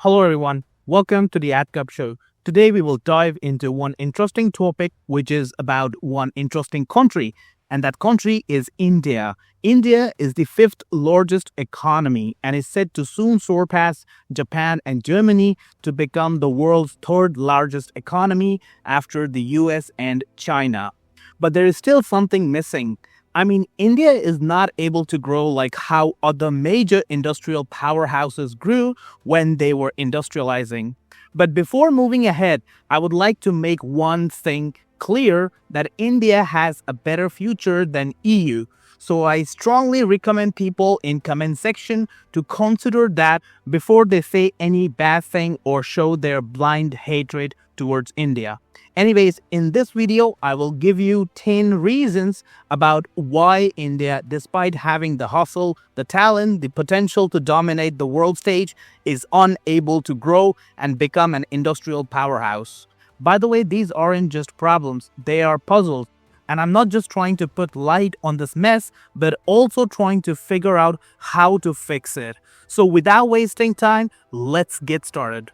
Hello everyone, welcome to the Adkup Show. Today we will dive into one interesting topic which is about one interesting country, and that country is India. India is the fifth largest economy and is said to soon surpass Japan and Germany to become the world's third largest economy after the US and China. But there is still something missing. India is not able to grow like how other major industrial powerhouses grew when they were industrializing. But before moving ahead, I would like to make one thing clear that India has a better future than EU. So I strongly recommend people in comment section to consider that before they say any bad thing or show their blind hatred towards India. Anyways, in this video, I will give you 10 reasons about why India, despite having the hustle, the talent, the potential to dominate the world stage, is unable to grow and become an industrial powerhouse. By the way, these aren't just problems, they are puzzles. And I'm not just trying to put light on this mess, but also trying to figure out how to fix it. So without wasting time, let's get started.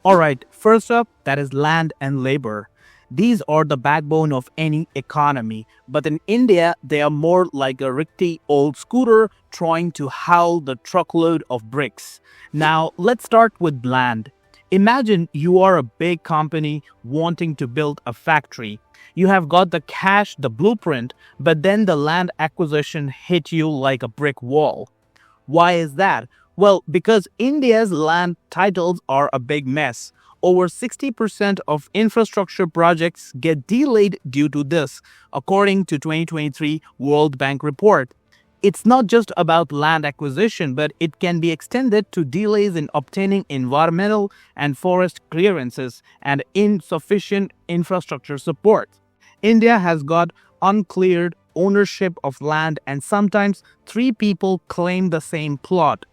Alright, first up, that is land and labor. These are the backbone of any economy, but in India, they are more like a rickety old scooter trying to haul the truckload of bricks. Now, let's start with land. Imagine you are a big company wanting to build a factory. You have got the cash, the blueprint, but then the land acquisition hit you like a brick wall. Why is that? Well, because India's land titles are a big mess. Over 60% of infrastructure projects get delayed due to this, according to 2023 World Bank report. It's not just about land acquisition, but it can be extended to delays in obtaining environmental and forest clearances and insufficient infrastructure support. India has got uncleared ownership of land, and sometimes 3 people claim the same plot.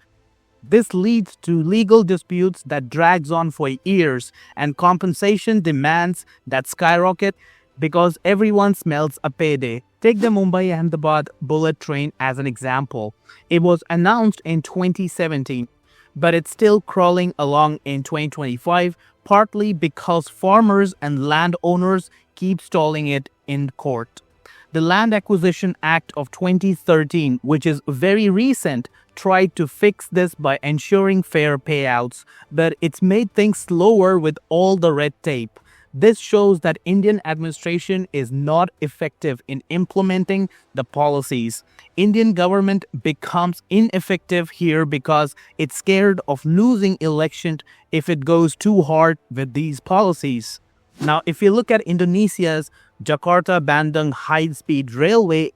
This leads to legal disputes that drags on for years and compensation demands that skyrocket because everyone smells a payday. Take the Mumbai-Ahmedabad bullet train as an example. It was announced in 2017, but it's still crawling along in 2025, partly because farmers and landowners keep stalling it in court. The Land Acquisition Act of 2013, which is very recent, tried to fix this by ensuring fair payouts, but it's made things slower with all the red tape. This shows that Indian administration is not effective in implementing the policies. Indian government becomes ineffective here because it's scared of losing election if it goes too hard with these policies. Now, if you look at Indonesia's Jakarta-Bandung high-speed railway,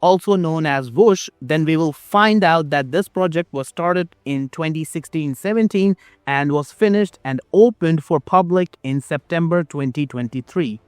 also known as woes, then we will find out that this project was started in 2016-17 and was finished and opened for public in September 2023.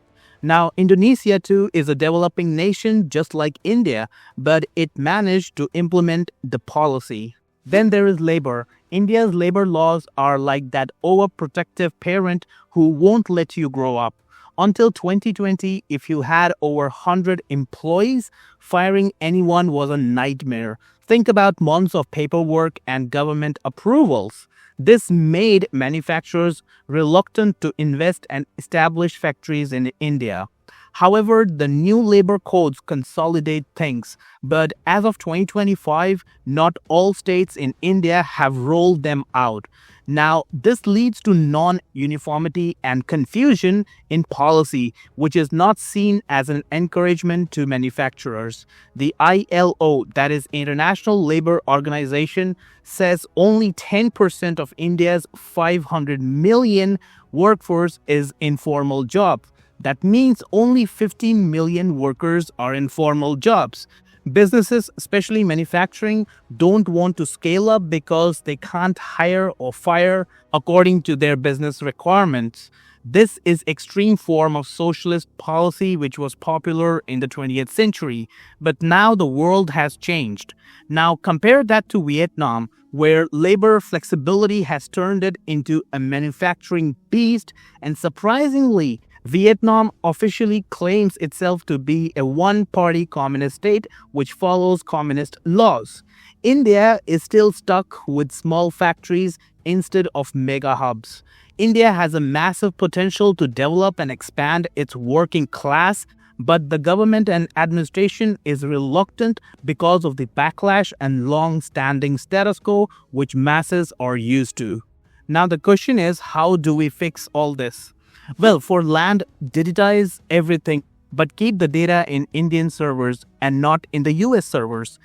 Now, Indonesia too is a developing nation just like India, but it managed to implement the policy. Then there is labor. India's labor laws are like that overprotective parent who won't let you grow up. Until 2020, if you had over 100 employees, firing anyone was a nightmare. Think about months of paperwork and government approvals. This made manufacturers reluctant to invest and establish factories in India. However, the new labor codes consolidate things, but as of 2025, not all states in India have rolled them out. Now, this leads to non-uniformity and confusion in policy, which is not seen as an encouragement to manufacturers. The ILO, that is International Labour Organization, says only 10% of India's 500 million workforce is informal jobs. That means only 15 million workers are in formal jobs. Businesses, especially manufacturing, don't want to scale up because they can't hire or fire according to their business requirements. This is extreme form of socialist policy which was popular in the 20th century, but now the world has changed. Now compare that to Vietnam, where labor flexibility has turned it into a manufacturing beast, and surprisingly, Vietnam officially claims itself to be a one-party communist state which follows communist laws. India is still stuck with small factories instead of mega hubs. India has a massive potential to develop and expand its working class, but the government and administration is reluctant because of the backlash and long-standing status quo which masses are used to. Now the question is, how do we fix all this? Well, for land, digitize everything, but keep the data in Indian servers and not in the US servers.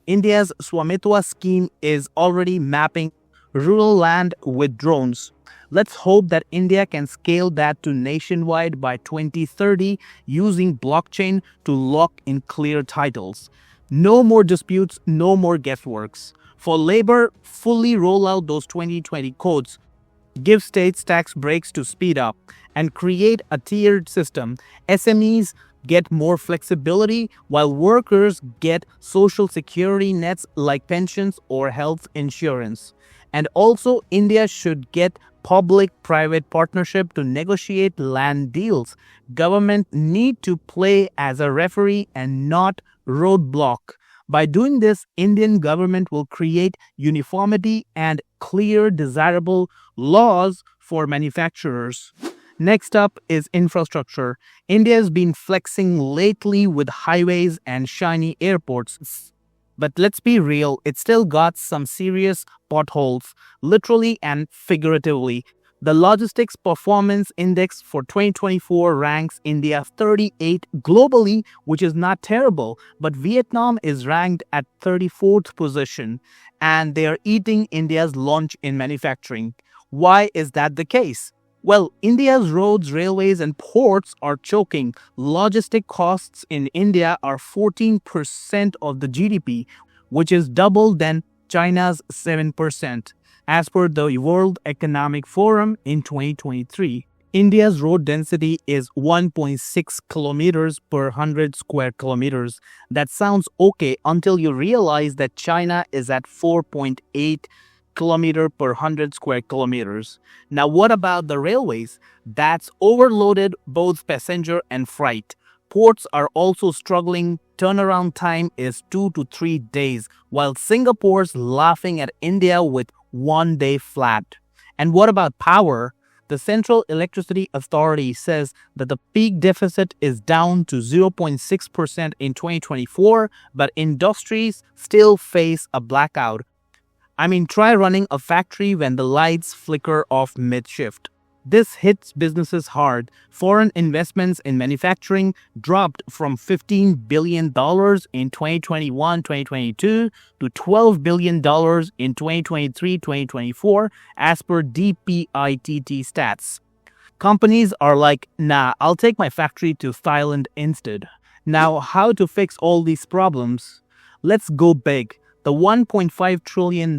India's Swamitwa scheme is already mapping rural land with drones. Let's hope that India can scale that to nationwide by 2030 using blockchain to lock in clear titles. No more disputes, no more guessworks. For labor, fully roll out those 2020 codes. Give states tax breaks to speed up and create a tiered system. SMEs get more flexibility while workers get social security nets like pensions or health insurance. And also, India should get public-private partnership to negotiate land deals. Government need to play as a referee and not roadblock. By doing this, Indian government will create uniformity and clear, desirable laws for manufacturers. Next up is infrastructure. India has been flexing lately with highways and shiny airports. But let's be real, it still got some serious potholes, literally and figuratively. The Logistics Performance Index for 2024 ranks India 38 globally, which is not terrible, but Vietnam is ranked at 34th position, and they are eating India's lunch in manufacturing. Why is that the case? Well, India's roads, railways, and ports are choking. Logistic costs in India are 14% of the GDP, which is double than China's 7%. As per the World Economic Forum in 2023, India's road density is 1.6 kilometers per 100 square kilometers. That sounds okay until you realize that China is at 4.8 kilometer per 100 square kilometers. Now what about the railways? That's overloaded both passenger and freight. Ports are also struggling. Turnaround time is 2 to 3 days, while Singapore's laughing at India with 1 day flat. And what about power? The Central Electricity Authority says that the peak deficit is down to 0.6% in 2024, but industries still face a blackout. I mean, try running a factory when the lights flicker off mid-shift. This hits businesses hard. Foreign investments in manufacturing dropped from $15 billion in 2021-2022 to $12 billion in 2023-2024 as per DPITT stats. Companies are like, nah, I'll take my factory to Thailand instead. Now, how to fix all these problems? Let's go big. The $1.5 trillion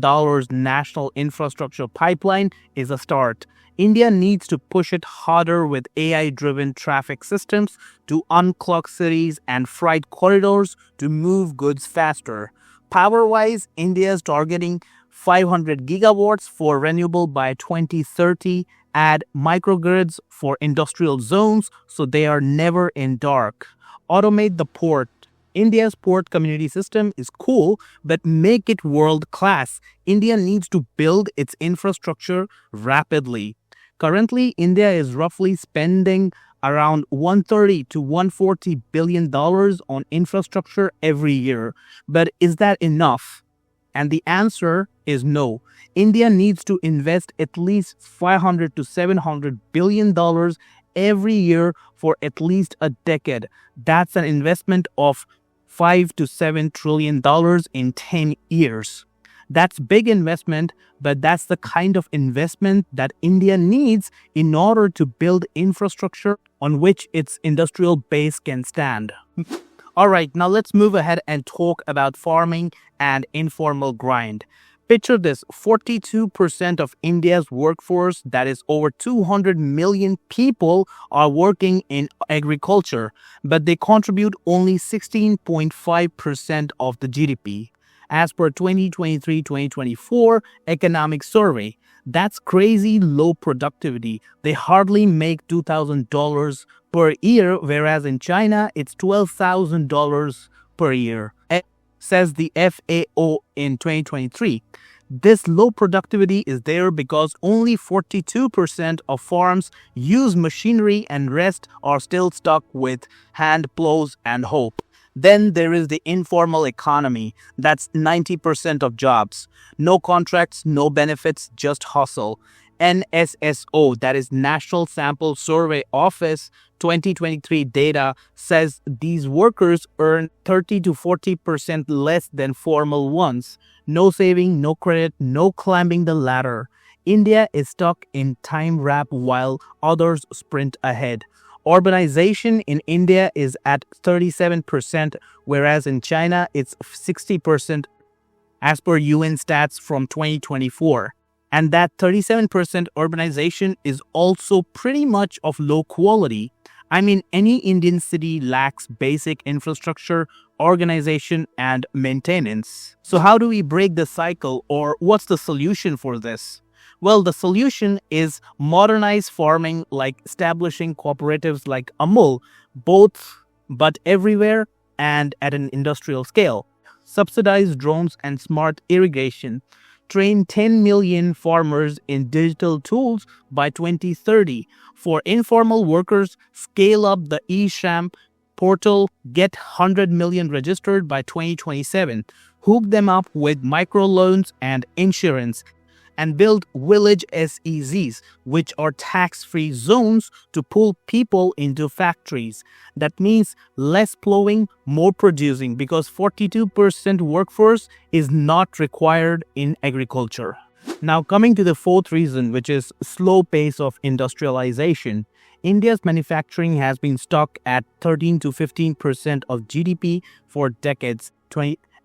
national infrastructure pipeline is a start. India needs to push it harder with AI-driven traffic systems to unclog cities and freight corridors to move goods faster. Power-wise, India is targeting 500 gigawatts for renewable by 2030, add microgrids for industrial zones so they are never in dark. Automate the port. India's port community system is cool, but make it world-class. India needs to build its infrastructure rapidly. Currently, India is roughly spending around $130 to $140 billion on infrastructure every year. But is that enough? And the answer is no. India needs to invest at least $500 to $700 billion every year for at least a decade. That's an investment of $5 to $7 trillion in 10 years. That's big investment, but that's the kind of investment that India needs in order to build infrastructure on which its industrial base can stand. All right, now let's move ahead and talk about farming and informal grind. Picture this, 42% of India's workforce, that is over 200 million people, are working in agriculture, but they contribute only 16.5% of the GDP. as per 2023-2024 economic survey. That's crazy low productivity. They hardly make $2,000 per year, whereas in China, it's $12,000 per year, says the FAO in 2023. This low productivity is there because only 42% of farms use machinery and rest are still stuck with hand plows and hope. Then there is the informal economy. That's 90% of jobs. No contracts, no benefits, just hustle. NSSO, that is National Sample Survey Office 2023 data says these workers earn 30 to 40% less than formal ones. No saving, no credit, no climbing the ladder. India is stuck in time wrap while others sprint ahead. Urbanization in India is at 37%, whereas in China it's 60% as per UN stats from 2024. And that 37% urbanization is also pretty much of low quality. I mean, any Indian city lacks basic infrastructure, organization, and maintenance. So how do we break the cycle, or what's the solution for this? Well, the solution is modernize farming, like establishing cooperatives like Amul, both but everywhere and at an industrial scale. Subsidize drones and smart irrigation. Train 10 million farmers in digital tools by 2030. For informal workers, scale up the eSham portal, get 100 million registered by 2027. Hook them up with microloans and insurance, and build village SEZs, which are tax-free zones to pull people into factories. That means less plowing, more producing, because 42% workforce is not required in agriculture. Now coming to the fourth reason, which is slow pace of industrialization. India's manufacturing has been stuck at 13 to 15% of GDP for decades,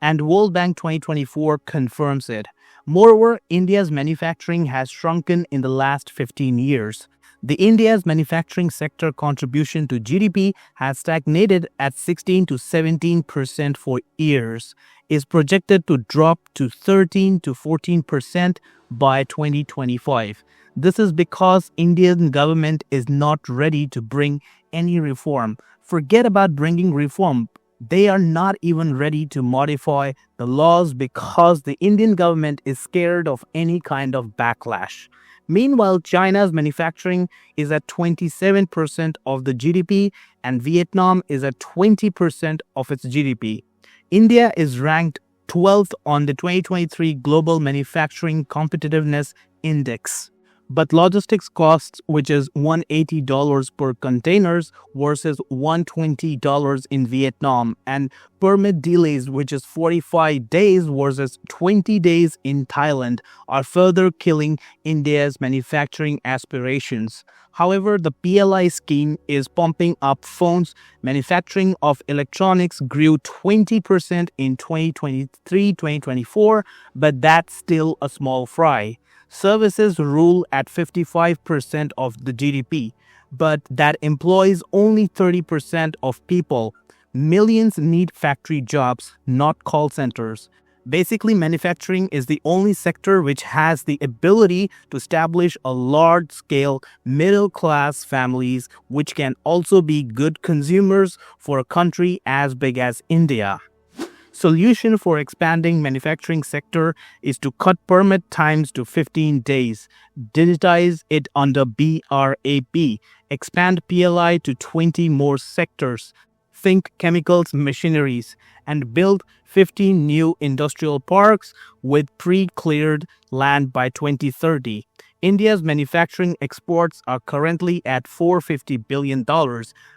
and World Bank 2024 confirms it. Moreover, India's manufacturing has shrunken in the last 15 years. The India's manufacturing sector contribution to GDP has stagnated at 16 to 17% for years, is projected to drop to 13 to 14% by 2025. This is because Indian government is not ready to bring any reform. Forget about bringing reform. They are not even ready to modify the laws because the Indian government is scared of any kind of backlash. Meanwhile, China's manufacturing is at 27% of the GDP and Vietnam is at 20% of its GDP. India is ranked 12th on the 2023 Global Manufacturing Competitiveness Index. But logistics costs, which is $180 per containers versus $120 in Vietnam, and permit delays, which is 45 days versus 20 days in Thailand, are further killing India's manufacturing aspirations. However, the PLI scheme is pumping up phones. Manufacturing of electronics grew 20% in 2023-2024, but that's still a small fry. Services rule at 55% of the GDP, but that employs only 30% of people. Millions need factory jobs, not call centers. Basically, manufacturing is the only sector which has the ability to establish a large-scale middle-class families which can also be good consumers for a country as big as India. Solution for expanding manufacturing sector is to cut permit times to 15 days, digitize it under BRAP, expand PLI to 20 more sectors, think chemicals, machineries, and build 15 new industrial parks with pre-cleared land by 2030. India's manufacturing exports are currently at $450 billion,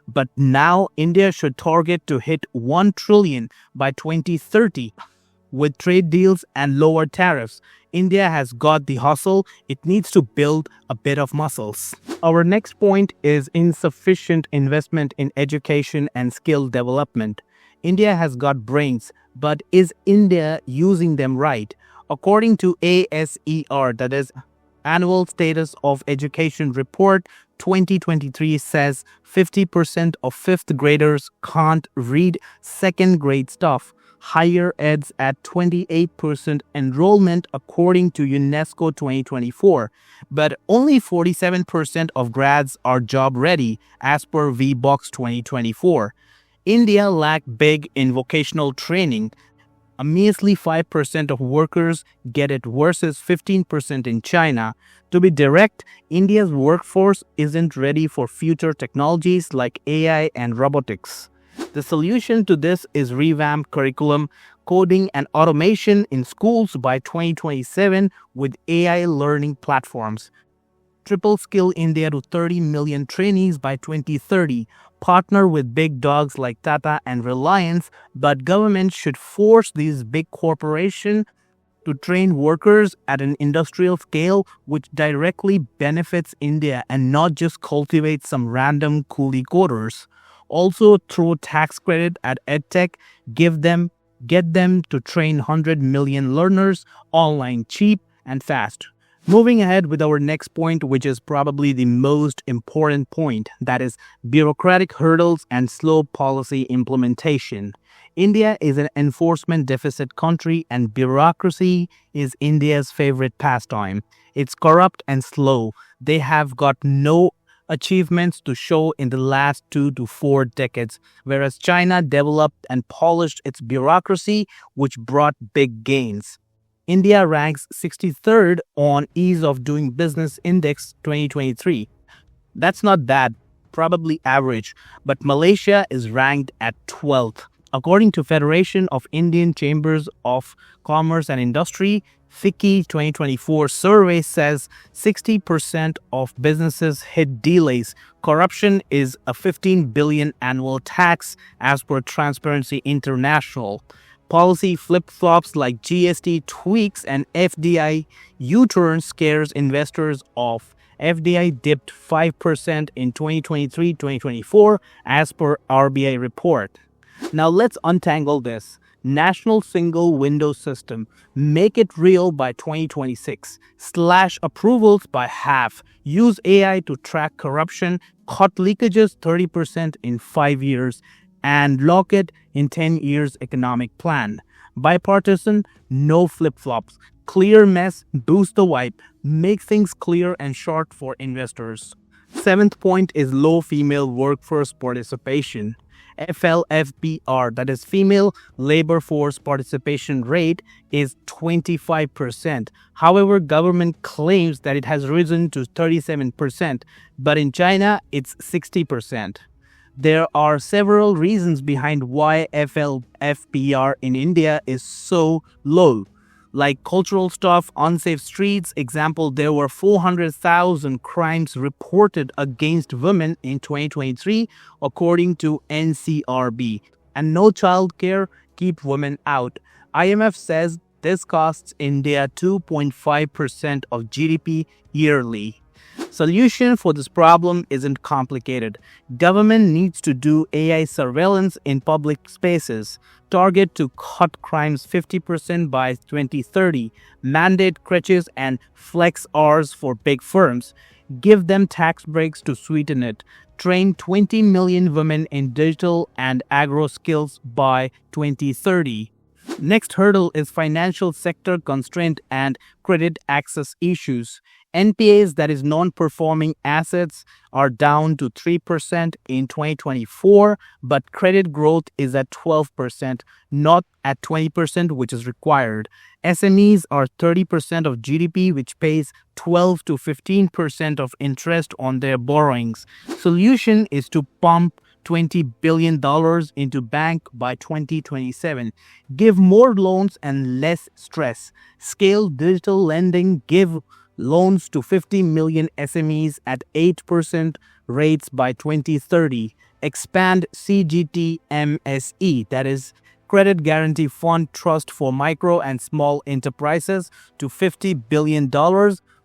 but now India should target to hit $1 trillion by 2030. With trade deals and lower tariffs, India has got the hustle. It needs to build a bit of muscles. Our next point is insufficient investment in education and skill development. India has got brains, but is India using them right? According to ASER, that is Annual Status of Education Report 2023 says 50% of fifth graders can't read second grade stuff. higher ed's at 28% enrollment according to UNESCO 2024, but only 47% of grads are job ready as per VBox 2024. India lacked big in vocational training. A measly 5% of workers get it versus 15% in China. To be direct, India's workforce isn't ready for future technologies like AI and robotics. The solution to this is revamped curriculum, coding and automation in schools by 2027 with AI learning platforms. Triple skill India to 30 million trainees by 2030. Partner with big dogs like Tata and Reliance, but government should force these big corporations to train workers at an industrial scale which directly benefits India and not just cultivate some random coolie coders. Also through tax credit at EdTech, get them to train 100 million learners online cheap and fast. Moving ahead with our next point, which is probably the most important point, that is bureaucratic hurdles and slow policy implementation. India is an enforcement deficit country and bureaucracy is India's favorite pastime. It's corrupt and slow. They have got no achievements to show in the last 2 to 4 decades, whereas China developed and polished its bureaucracy, which brought big gains. India ranks 63rd on Ease of Doing Business Index 2023. That's not bad, probably average, but Malaysia is ranked at 12th. According to Federation of Indian Chambers of Commerce and Industry, FICCI 2024 survey says 60% of businesses hit delays. Corruption is a 15 billion annual tax as per Transparency International. Policy flip-flops like GST tweaks and FDI U-turn scares investors off. FDI dipped 5% in 2023-2024 as per RBI report. Now let's untangle this. National Single Window System. Make it real by 2026. Slash approvals by half. Use AI to track corruption. Cut leakages 30% in 5 years. And lock it in 10 years economic plan. Bipartisan, no flip-flops. Clear mess, boost the wipe. Make things clear and short for investors. 7th point is low female workforce participation. FLFPR, that is female labor force participation rate, is 25%. However, government claims that it has risen to 37%, but in China it's 60%. There are several reasons behind why FLFPR in India is so low. Like cultural stuff, unsafe streets. Example, there were 400,000 crimes reported against women in 2023 according to NCRB. And no child care, keep women out. IMF says this costs India 2.5% of GDP yearly. Solution for this problem isn't complicated. Government needs to do AI surveillance in public spaces. Target to cut crimes 50% by 2030. Mandate crutches and flex hours for big firms. Give them tax breaks to sweeten it. Train 20 million women in digital and agro skills by 2030. Next hurdle is financial sector constraint and credit access issues. NPAs, that is non-performing assets, are down to 3% in 2024, but credit growth is at 12%, not at 20%, which is required. SMEs are 30% of GDP, which pays 12 to 15% of interest on their borrowings. Solution is to pump $20 billion into bank by 2027. Give more loans and less stress. Scale digital lending. Give loans to 50 million SMEs at 8% rates by 2030. Expand CGTMSE, that is Credit Guarantee Fund Trust for Micro and Small Enterprises, to $50 billion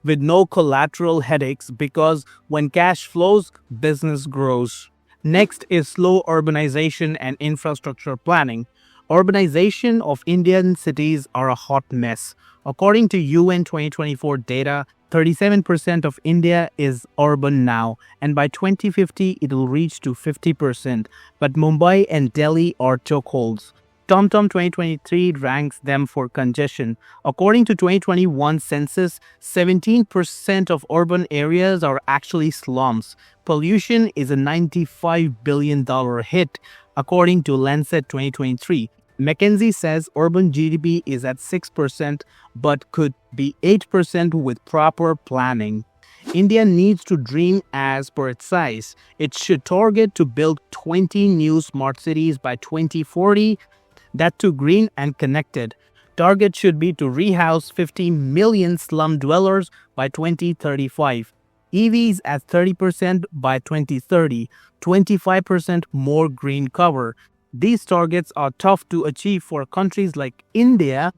with no collateral headaches, because when cash flows, business grows. Next is slow urbanization and infrastructure planning. Urbanization of Indian cities are a hot mess. According to UN 2024 data, 37% of India is urban now, and by 2050 it will reach to 50%. But Mumbai and Delhi are chokeholds. TomTom 2023 ranks them for congestion. According to 2021 census, 17% of urban areas are actually slums. Pollution is a $95 billion hit, according to Lancet 2023. McKinsey says urban GDP is at 6% but could be 8% with proper planning. India needs to dream as per its size. It should target to build 20 new smart cities by 2040, that too green and connected. Target should be to rehouse 50 million slum dwellers by 2035. EVs at 30% by 2030, 25% more green cover. These targets are tough to achieve for countries like India,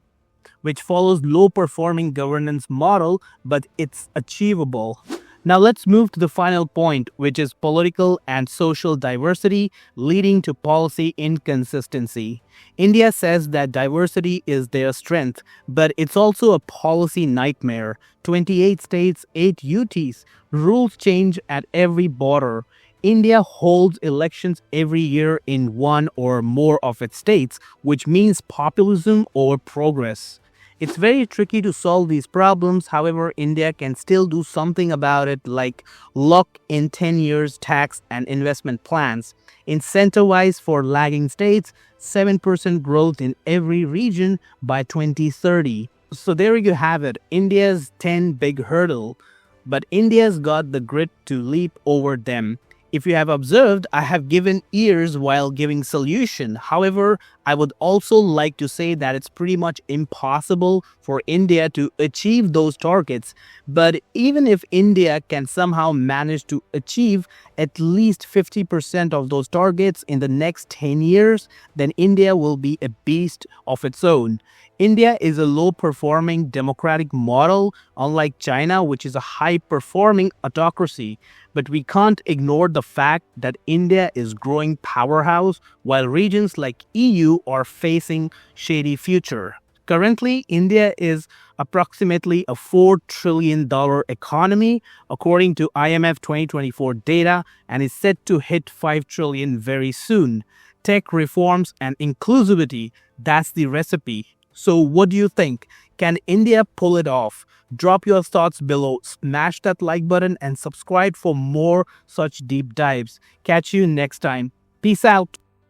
which follows low-performing governance model, but it's achievable. Now let's move to the final point, which is political and social diversity leading to policy inconsistency. India says that diversity is their strength, but it's also a policy nightmare. 28 states, 8 UTs. Rules change at every border. India holds elections every year in one or more of its states, which means populism over progress. It's very tricky to solve these problems. However, India can still do something about it, like lock in 10 years tax and investment plans, incentivize for lagging states, 7% growth in every region by 2030. So there you have it, India's 10 big hurdle, but India's got the grit to leap over them. If you have observed, I have given ears while giving solution. However, I would also like to say that it's pretty much impossible for India to achieve those targets. But even if India can somehow manage to achieve at least 50% of those targets in the next 10 years, then India will be a beast of its own. India is a low-performing democratic model, unlike China, which is a high-performing autocracy. But we can't ignore the fact that India is growing powerhouse while regions like EU are facing shady future. Currently, India is approximately a $4 trillion economy according to IMF 2024 data and is set to hit $5 trillion very soon. Tech reforms and inclusivity, that's the recipe. So what do you think? Can India pull it off? Drop your thoughts below, smash that like button and subscribe for more such deep dives. Catch you next time. Peace out.